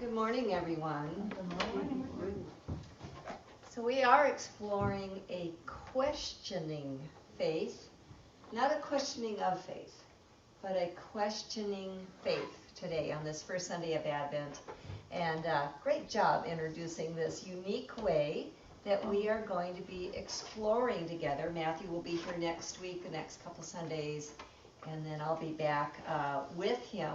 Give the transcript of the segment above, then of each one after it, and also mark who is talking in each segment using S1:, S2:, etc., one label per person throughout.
S1: Good morning, everyone.
S2: Good morning.
S1: So we are exploring a questioning faith, not a questioning of faith, but a questioning faith today on this first Sunday of Advent. And great job introducing this unique way that we are going to be exploring together. Matthew will be here next week, the next couple Sundays, and then I'll be back with him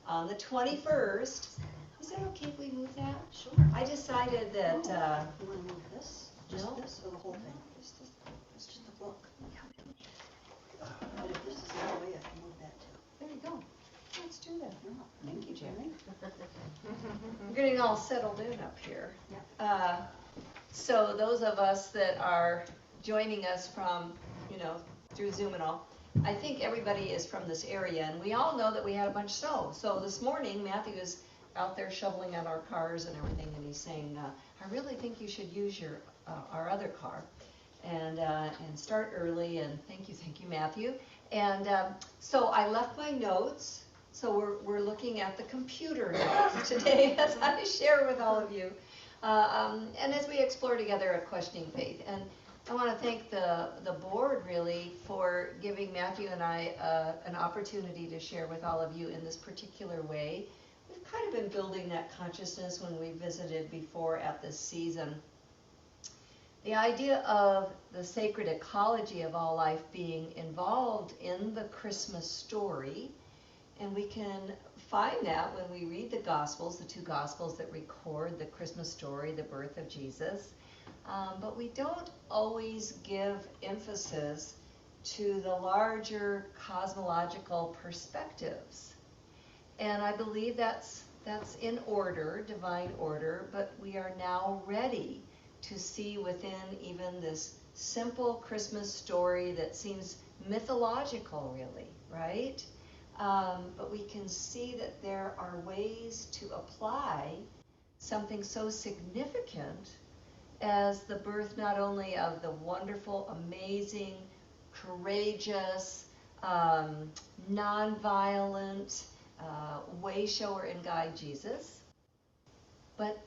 S1: on the 21st. Is it okay if we move that?
S2: Sure.
S1: I decided that,
S2: You want to move this? Just
S1: no.
S2: this or the whole thing?
S1: Just this.
S2: It's just the book. But if this is in the way, I can move that too.
S1: There you go. Let's do that.
S2: No,
S1: Thank you, Jenny.
S2: Jenny.
S1: We're getting all settled in up here.
S2: Yeah.
S1: So those of us that are joining us from, through Zoom and all, I think everybody is from this area, and we all know that we had a bunch of snow. So this morning, Matthew is out there shoveling out our cars and everything, and he's saying, I really think you should use our other car and start early, and thank you, Matthew. And so I left my notes, so we're looking at the computer notes today as I share with all of you, and as we explore together a questioning faith. And I want to thank the board really for giving Matthew and I an opportunity to share with all of you in this particular way. We've kind of been building that consciousness when we visited before at this season. The idea of the sacred ecology of all life being involved in the Christmas story, and we can find that when we read the Gospels, the two Gospels that record the Christmas story, the birth of Jesus. But we don't always give emphasis to the larger cosmological perspectives. And I believe that's in order, divine order, but we are now ready to see within even this simple Christmas story that seems mythological really, right? But we can see that there are ways to apply something so significant as the birth not only of the wonderful, amazing, courageous, nonviolent, way shower and guide Jesus, but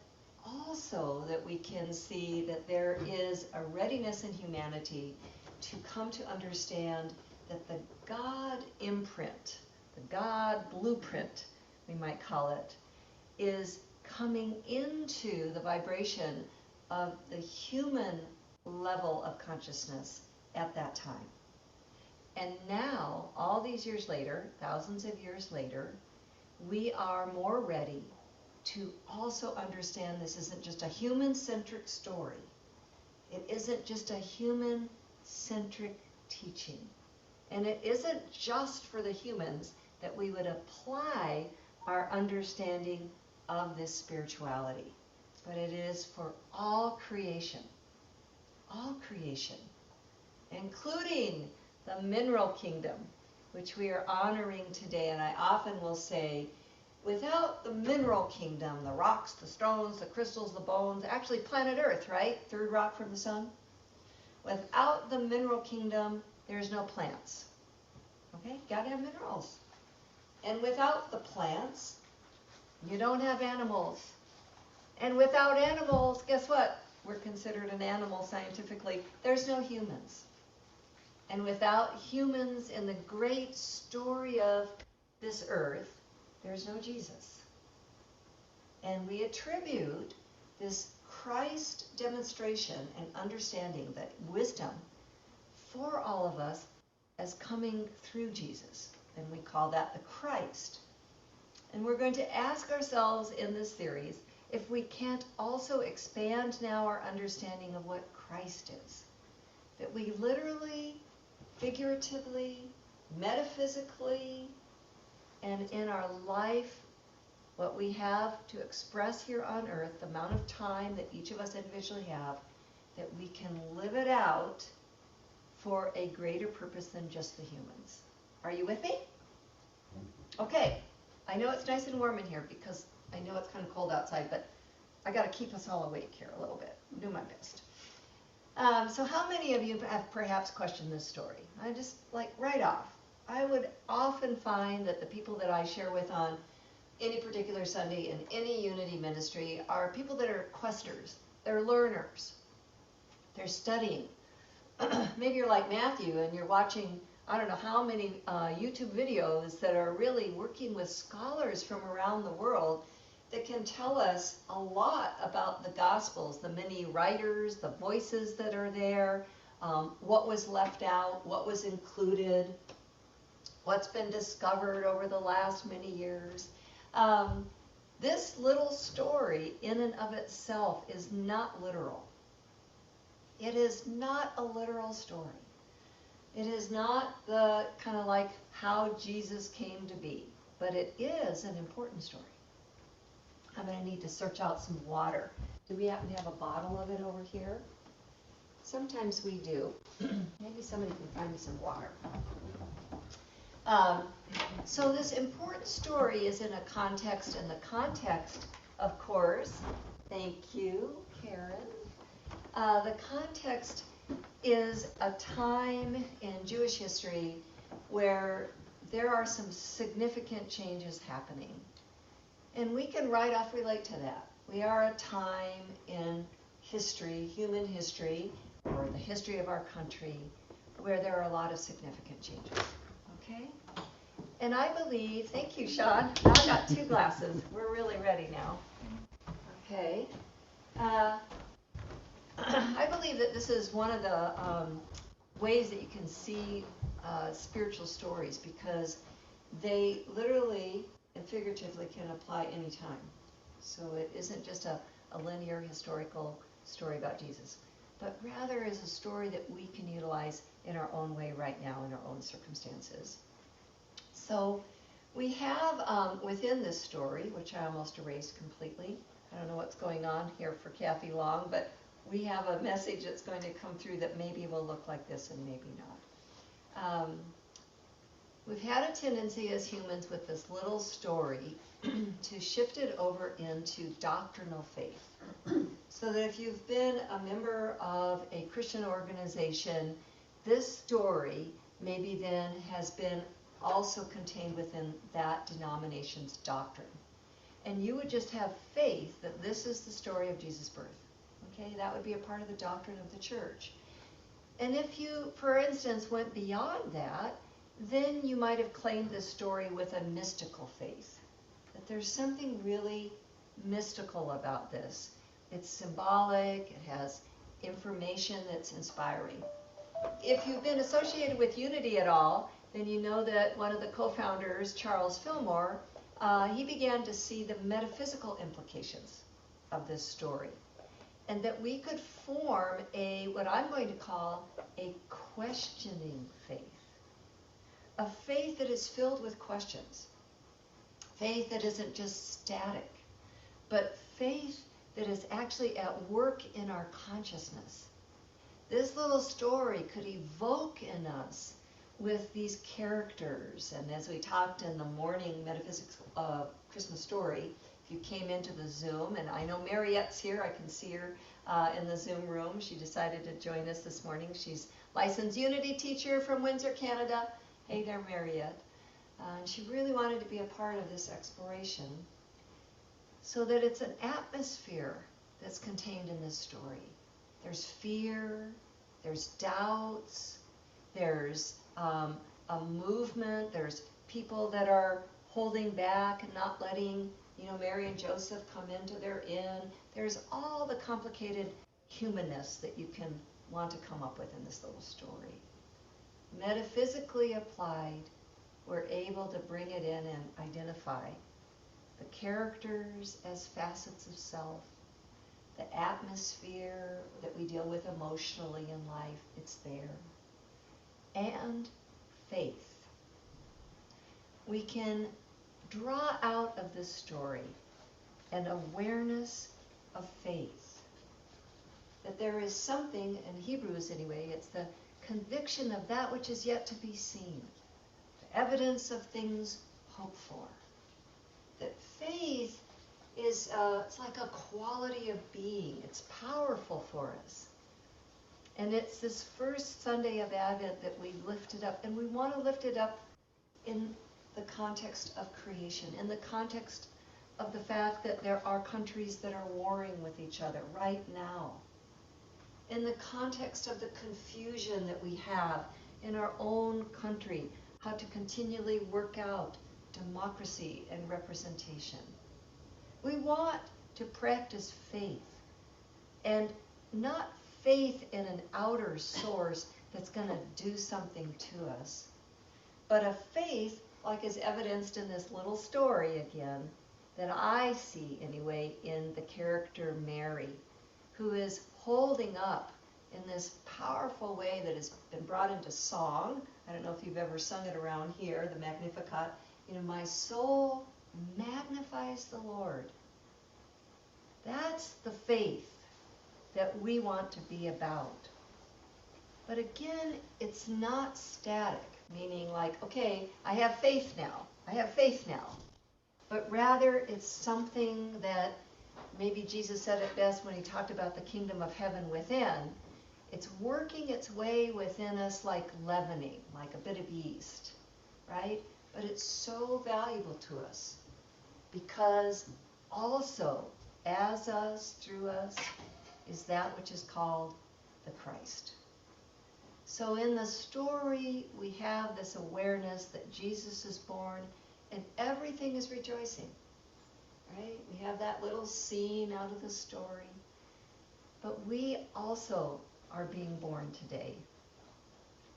S1: also that we can see that there is a readiness in humanity to come to understand that the God imprint, the God blueprint, we might call it, is coming into the vibration of the human level of consciousness at that time. And now, all these years later, thousands of years later, we are more ready to also understand this isn't just a human-centric story. It isn't just a human-centric teaching. And it isn't just for the humans that we would apply our understanding of this spirituality, but it is for all creation, including the mineral kingdom, which we are honoring today. And I often will say, without the mineral kingdom, the rocks, the stones, the crystals, the bones, actually planet Earth, right? Third rock from the sun. Without the mineral kingdom, there's no plants. Okay? Gotta have minerals. And without the plants, you don't have animals. And without animals, guess what? We're considered an animal scientifically. There's no humans. And without humans in the great story of this earth, there's no Jesus. And we attribute this Christ demonstration and understanding, that wisdom for all of us, as coming through Jesus. And we call that the Christ. And we're going to ask ourselves in this series if we can't also expand now our understanding of what Christ is. That we literally, figuratively, metaphysically, and in our life, what we have to express here on earth, the amount of time that each of us individually have, that we can live it out for a greater purpose than just the humans. Are you with me? Okay. I know it's nice and warm in here because I know it's kind of cold outside, but I got to keep us all awake here a little bit. I'll do my best. So how many of you have perhaps questioned this story? I just, right off, I would often find that the people that I share with on any particular Sunday in any Unity ministry are people that are questers. They're learners. They're studying. Maybe you're like Matthew and you're watching, I don't know how many YouTube videos that are really working with scholars from around the world that can tell us a lot about the Gospels, the many writers, the voices that are there, what was left out, what was included, what's been discovered over the last many years. This little story in and of itself is not literal. It is not a literal story. It is not the kind of like how Jesus came to be, but it is an important story. I'm going to need to search out some water. Do we happen to have a bottle of it over here? Sometimes we do. Maybe somebody can find me some water. So this important story is in a context, and the context, of course, thank you, Karen. The context is a time in Jewish history where there are some significant changes happening. And we can right off relate to that. We are a time in history, human history, or the history of our country, where there are a lot of significant changes. Okay? And I believe, thank you, Sean. Now I've got 2 glasses. We're really ready now. Okay. I believe that this is one of the ways that you can see spiritual stories, because they literally and figuratively can apply anytime. So it isn't just a linear historical story about Jesus, but rather is a story that we can utilize in our own way right now in our own circumstances. So we have within this story, which I almost erased completely, I don't know what's going on here for Kathy Long, but we have a message that's going to come through that maybe will look like this and maybe not. We've had a tendency as humans with this little story to shift it over into doctrinal faith. So that if you've been a member of a Christian organization, this story maybe then has been also contained within that denomination's doctrine. And you would just have faith that this is the story of Jesus' birth. Okay, that would be a part of the doctrine of the church. And if you, for instance, went beyond that, then you might have claimed this story with a mystical faith. That there's something really mystical about this. It's symbolic, it has information that's inspiring. If you've been associated with Unity at all, then you know that one of the co-founders, Charles Fillmore, he began to see the metaphysical implications of this story. And that we could form what I'm going to call a questioning faith. A faith that is filled with questions. Faith that isn't just static, but faith that is actually at work in our consciousness. This little story could evoke in us with these characters. And as we talked in the morning metaphysics Christmas story, if you came into the Zoom, and I know Mariette's here, I can see her in the Zoom room. She decided to join us this morning. She's licensed Unity teacher from Windsor, Canada. Hey there, Mariette. And she really wanted to be a part of this exploration, so that it's an atmosphere that's contained in this story. There's fear, there's doubts, there's a movement, there's people that are holding back and not letting Mary and Joseph come into their inn. There's all the complicated humanness that you can want to come up with in this little story. Metaphysically applied, we're able to bring it in and identify the characters as facets of self, the atmosphere that we deal with emotionally in life, it's there, and faith. We can draw out of this story an awareness of faith, that there is something, in Hebrews anyway, it's the conviction of that which is yet to be seen, the evidence of things hoped for. That faith is it's like a quality of being. It's powerful for us. And it's this first Sunday of Advent that we lift it up, and we want to lift it up in the context of creation, in the context of the fact that there are countries that are warring with each other right now, in the context of the confusion that we have in our own country, how to continually work out democracy and representation. We want to practice faith, and not faith in an outer source that's going to do something to us, but a faith, like is evidenced in this little story again, that I see anyway in the character Mary, who is holding up in this powerful way that has been brought into song. I don't know if you've ever sung it around here, the Magnificat. My soul magnifies the Lord. That's the faith that we want to be about. But again, it's not static, meaning like, okay, I have faith now. But rather, it's something that maybe Jesus said it best when he talked about the kingdom of heaven within. It's working its way within us like leavening, like a bit of yeast, right? But it's so valuable to us because also, as us, through us, is that which is called the Christ. So in the story, we have this awareness that Jesus is born and everything is rejoicing, right? We have that little scene out of the story. But we also are being born today.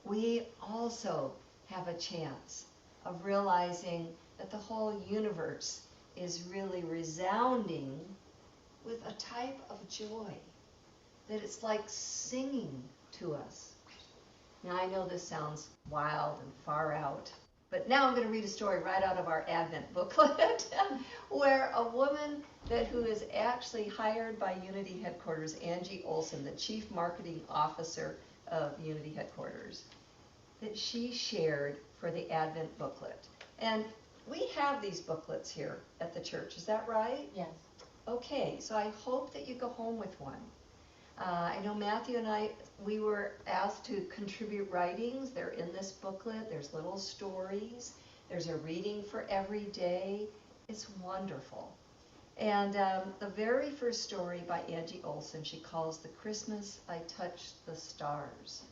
S1: We also have a chance of realizing that the whole universe is really resounding with a type of joy, that it's like singing to us. Now I know this sounds wild and far out, but now I'm going to read a story right out of our Advent booklet where a woman who is actually hired by Unity Headquarters, Angie Olson, the Chief Marketing Officer of Unity Headquarters, that she shared for the Advent booklet. And we have these booklets here at the church, is that right?
S3: Yes.
S1: Okay, so I hope that you go home with one. I know Matthew and I, we were asked to contribute writings. They're in this booklet. There's little stories. There's a reading for every day. It's wonderful. And the very first story by Angie Olson, she calls The Christmas I Touched the Stars.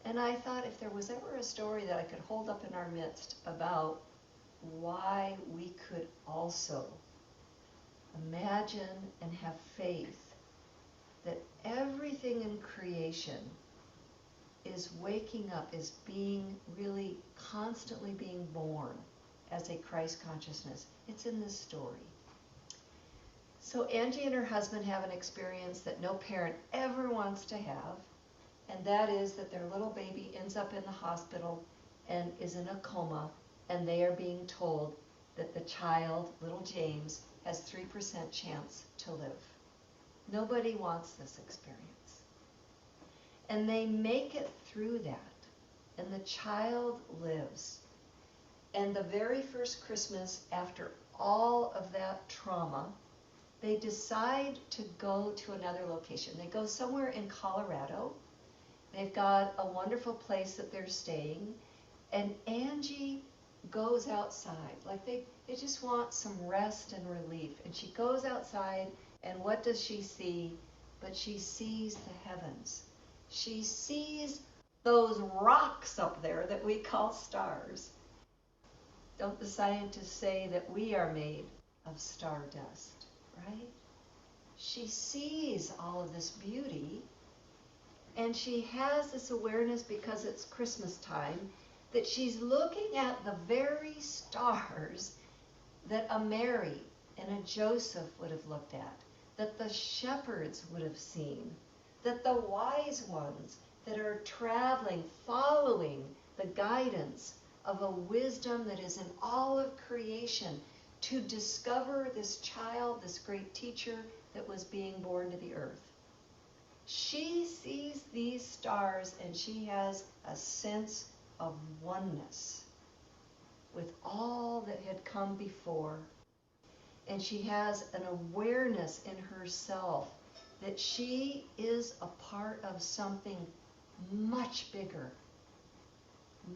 S1: And I thought if there was ever a story that I could hold up in our midst about why we could also imagine and have faith that everything in creation is waking up, is being really constantly being born as a Christ consciousness. It's in this story. So Angie and her husband have an experience that no parent ever wants to have, and that is that their little baby ends up in the hospital and is in a coma, and they are being told that the child, little James, has 3% chance to live. Nobody wants this experience. And they make it through that, and the child lives. And the very first Christmas, after all of that trauma, they decide to go to another location. They go somewhere in Colorado. They've got a wonderful place that they're staying, and Angie goes outside. Like they just want some rest and relief. And she goes outside, and what does she see? But she sees the heavens. She sees those rocks up there that we call stars. Don't the scientists say that we are made of stardust, right? She sees all of this beauty, and she has this awareness because it's Christmas time that she's looking at the very stars that a Mary and a Joseph would have looked at, that the shepherds would have seen, that the wise ones that are traveling, following the guidance of a wisdom that is in all of creation to discover this child, this great teacher that was being born to the earth. She sees these stars and she has a sense of oneness with all that had come before. And she has an awareness in herself that she is a part of something much bigger,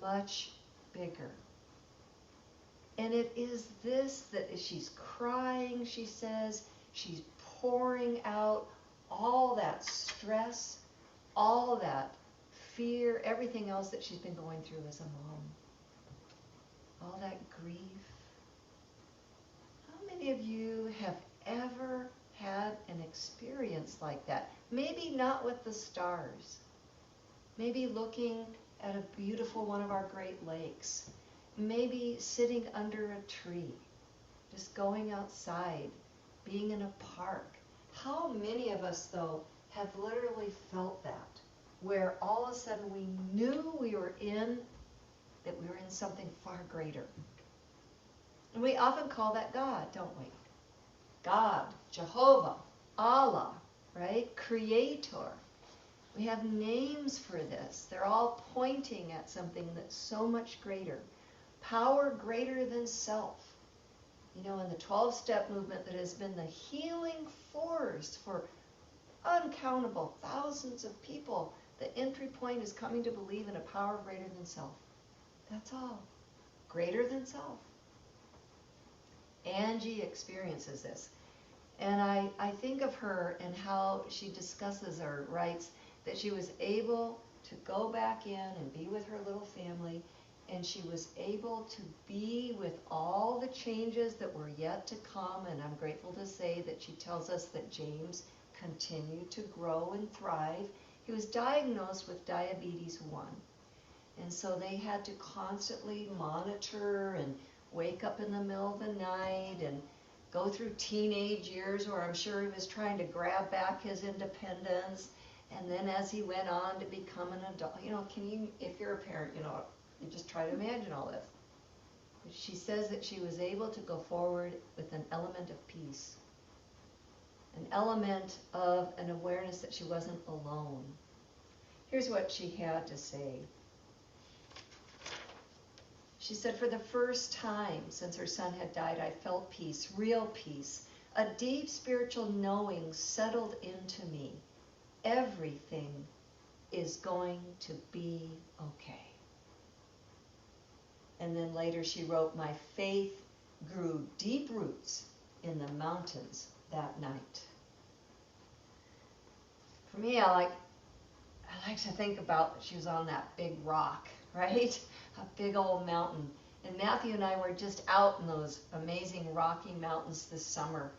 S1: much bigger. And it is this that she's crying, she says, she's pouring out all that stress, all that fear, everything else that she's been going through as a mom. All that grief. How many of you have ever had an experience like that? Maybe not with the stars. Maybe looking at a beautiful one of our Great Lakes. Maybe sitting under a tree. Just going outside. Being in a park. How many of us, though, have literally felt that? Where all of a sudden we knew we were in something far greater. And we often call that God, don't we? God, Jehovah, Allah, right? Creator. We have names for this. They're all pointing at something that's so much greater. Power greater than self. You know, in the 12-step movement that has been the healing force for uncountable thousands of people, the entry point is coming to believe in a power greater than self. That's all. Greater than self. Angie experiences this. And I think of her and how she discusses or writes that she was able to go back in and be with her little family, and she was able to be with all the changes that were yet to come. And I'm grateful to say that she tells us that James continued to grow and thrive. He was diagnosed with diabetes 1. And so they had to constantly monitor and wake up in the middle of the night and go through teenage years where I'm sure he was trying to grab back his independence. And then as he went on to become an adult, you know, if you're a parent, you know, you just try to imagine all this. But she says that she was able to go forward with an element of peace. An element of an awareness that she wasn't alone. Here's what she had to say. She said, for the first time since her son had died, I felt peace, real peace. A deep spiritual knowing settled into me. Everything is going to be okay. And then later she wrote, my faith grew deep roots in the mountains that night. For me, I like to think about that she was on that big rock, right? A big old mountain. And Matthew and I were just out in those amazing Rocky Mountains this summer.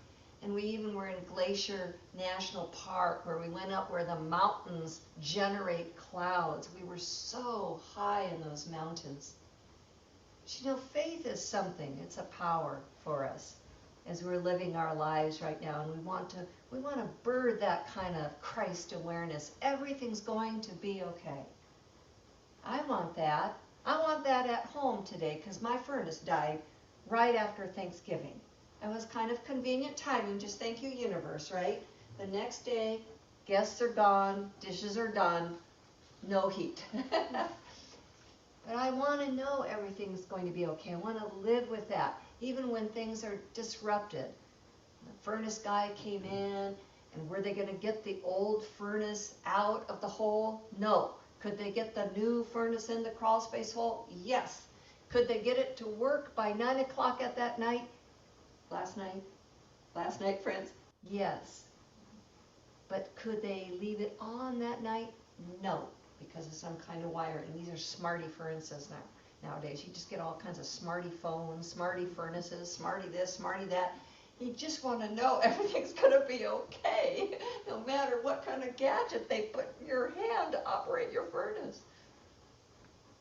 S1: And we even were in Glacier National Park, where we went up where the mountains generate clouds. We were so high in those mountains. But you know, faith is something. It's a power for us as we're living our lives right now. And we want to bird that kind of Christ awareness. Everything's going to be okay. I want that. I want that at home today, because my furnace died right after Thanksgiving. It was kind of convenient timing, just thank you, universe, right? The next day, guests are gone, dishes are done, no heat. But I want to know everything's going to be okay. I want to live with that, even when things are disrupted. The furnace guy came in, and were they going to get the old furnace out of the hole? No. Could they get the new furnace in the crawl space hole? Yes. Could they get it to work by 9 o'clock at that night? Last night, friends? Yes. But could they leave it on that night? No, because of some kind of wire. And these are smarty furnaces nowadays. You just get all kinds of smarty phones, smarty furnaces, smarty this, smarty that. You just want to know everything's going to be okay, no matter what kind of gadget they put in your hand to operate your furnace.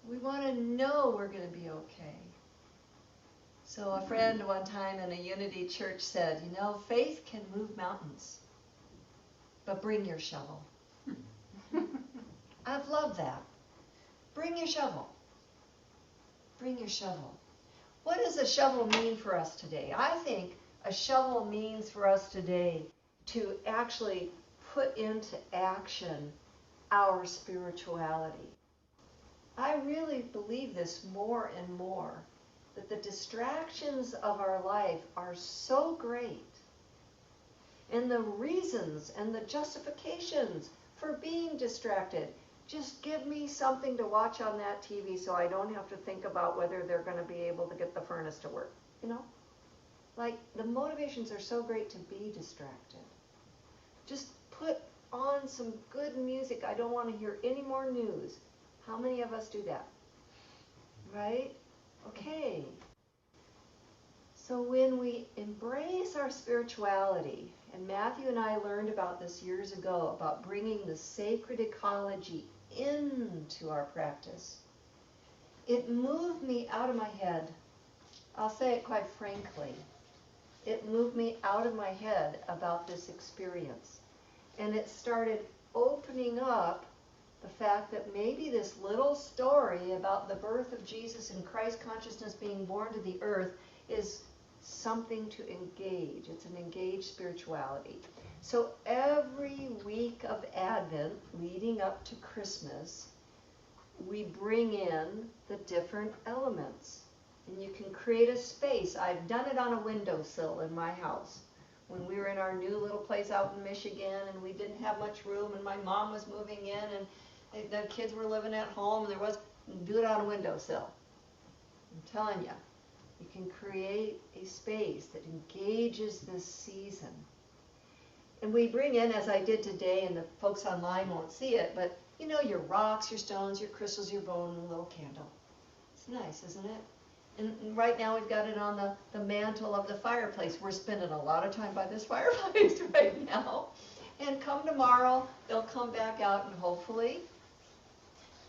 S1: We want to know we're going to be okay. So a friend one time in a Unity church said, you know, faith can move mountains, but bring your shovel. I've loved that. Bring your shovel. Bring your shovel. What does a shovel mean for us today? I think a shovel means for us today to actually put into action our spirituality. I really believe this more and more, that the distractions of our life are so great, and the reasons and the justifications for being distracted Just give me something to watch on that TV so I don't have to think about whether they're going to be able to get the furnace to work, you know? Like, the motivations are so great to be distracted. Just put on some good music. I don't want to hear any more news. How many of us do that? Right? Okay. So when we embrace our spirituality, and Matthew and I learned about this years ago, about bringing the sacred ecology into our practice, it moved me out of my head. I'll say it quite frankly. It moved me out of my head about this experience. And it started opening up the fact that maybe this little story about the birth of Jesus and Christ consciousness being born to the earth is something to engage. It's an engaged spirituality. So every week of Advent leading up to Christmas, we bring in the different elements. And you can create a space. I've done it on a windowsill in my house. When we were in our new little place out in Michigan and we didn't have much room and my mom was moving in and the kids were living at home and do it on a windowsill. I'm telling you, you can create a space that engages this season. And we bring in, as I did today, and the folks online won't see it, but you know, your rocks, your stones, your crystals, your bone, and a little candle. It's nice, isn't it? And right now we've got it on the mantle of the fireplace. We're spending a lot of time by this fireplace right now. And come tomorrow, they'll come back out and hopefully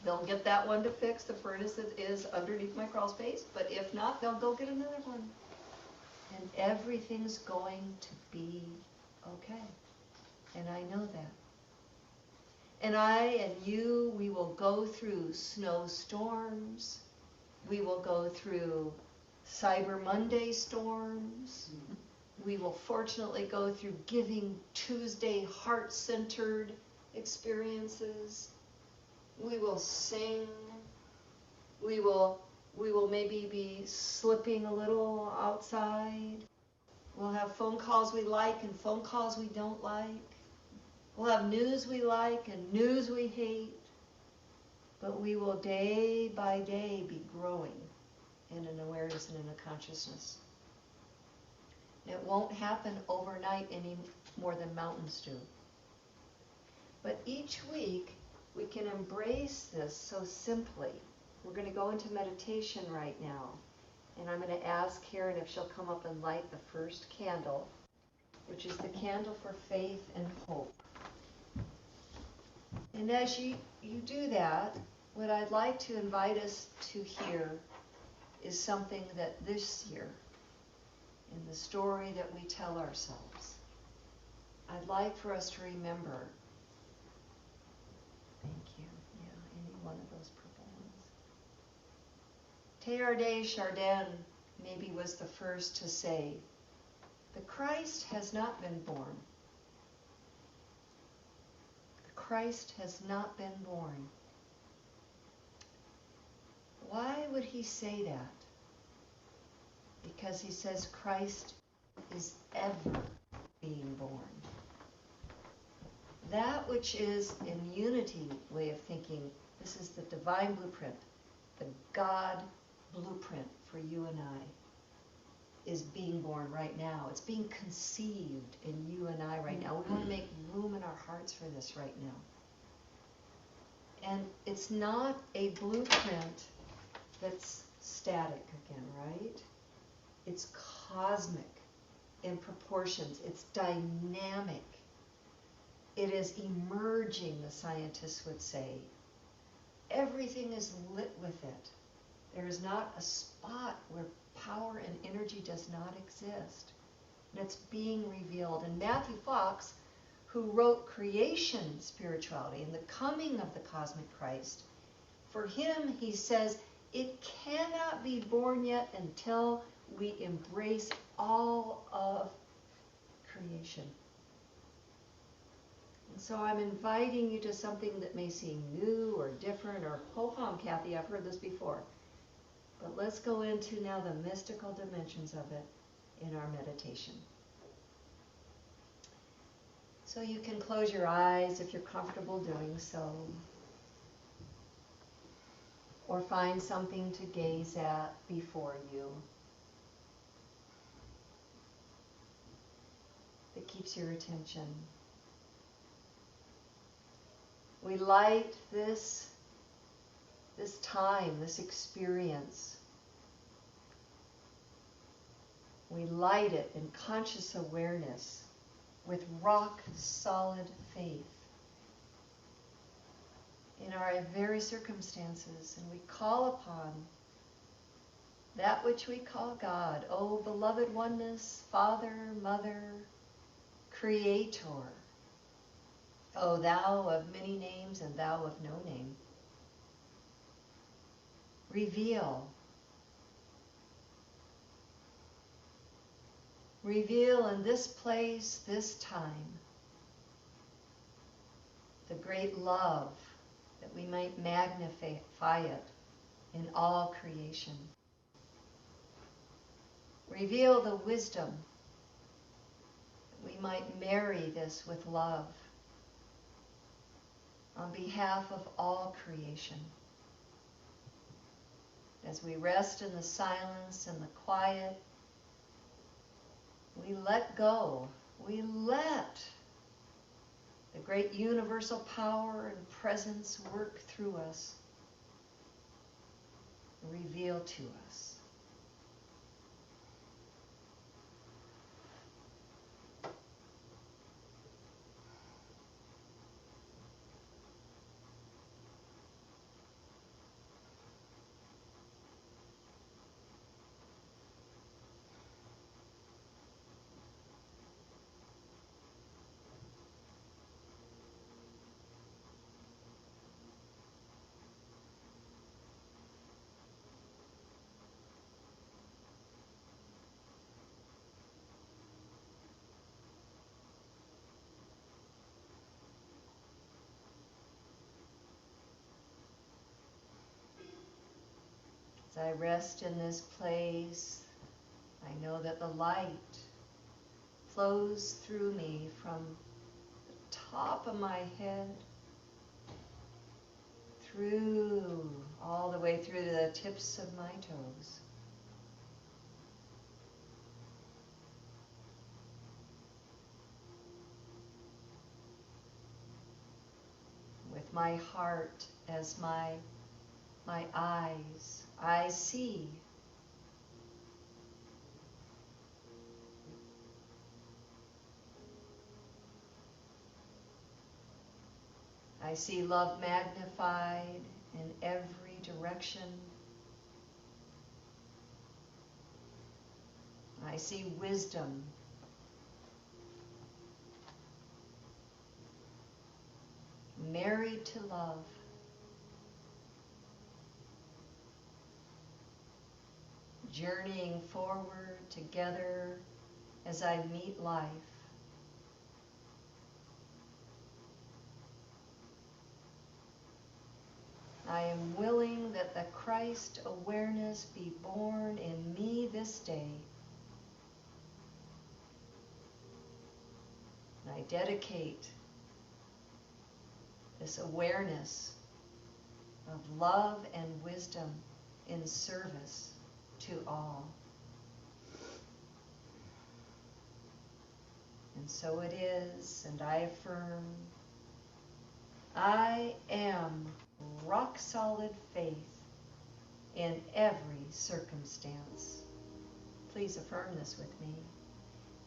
S1: they'll get that one to fix, the furnace that is underneath my crawl space. But if not, they'll go get another one. And everything's going to be okay. And I know that. And I and you, we will go through snowstorms. We will go through Cyber Monday storms. We will fortunately go through Giving Tuesday heart-centered experiences. We will sing. We will maybe be slipping a little outside. We'll have phone calls we like and phone calls we don't like. We'll have news we like and news we hate. But we will day by day be growing in an awareness and in a consciousness. It won't happen overnight any more than mountains do. But each week we can embrace this so simply. We're going to go into meditation right now. And I'm going to ask Karen if she'll come up and light the first candle, which is the candle for faith and hope. And as you do that, what I'd like to invite us to hear is something that this year, in the story that we tell ourselves, I'd like for us to remember. Thank you. Yeah, any one of those purple ones. Teilhard de Chardin maybe was the first to say, the Christ has not been born. Christ has not been born. Why would he say that? Because he says Christ is ever being born. That which is in unity way of thinking, this is the divine blueprint, the God blueprint for you and I, is being born right now. It's being conceived in you and I right now. We want to make room in our hearts for this right now. And it's not a blueprint that's static again, right? It's cosmic in proportions. It's dynamic. It is emerging, the scientists would say. Everything is lit with it. There is not a spot where power and energy does not exist. And it's being revealed. And Matthew Fox, who wrote Creation Spirituality and the Coming of the Cosmic Christ, for him, he says, it cannot be born yet until we embrace all of creation. And so I'm inviting you to something that may seem new or different or, ho-hum, Kathy, I've heard this before. But let's go into now the mystical dimensions of it in our meditation. So you can close your eyes if you're comfortable doing so. or find something to gaze at before you that keeps your attention. We light this time, this experience. We light it in conscious awareness with rock solid faith in our very circumstances, and we call upon that which we call God. O beloved oneness, Father, Mother, Creator. O thou of many names and thou of no name. Reveal in this place, this time, the great love that we might magnify it in all creation. Reveal the wisdom that we might marry this with love on behalf of all creation. As we rest in the silence and the quiet, we let go. We let the great universal power and presence work through us, reveal to us. As I rest in this place, I know that the light flows through me from the top of my head through, all the way through to the tips of my toes. With my heart as my eyes, I see. I see love magnified in every direction. I see wisdom. Married to love. Journeying forward together as I meet life. I am willing that the Christ awareness be born in me this day. And I dedicate this awareness of love and wisdom in service to all. And so it is, and I affirm, I am rock solid faith in every circumstance. Please affirm this with me.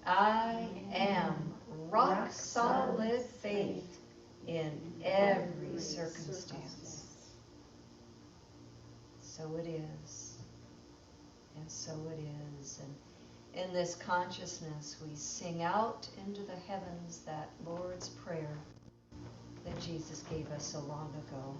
S1: I am rock solid faith in every circumstance. So it is, and so it is. And in this consciousness, we sing out into the heavens that Lord's Prayer that Jesus gave us so long ago.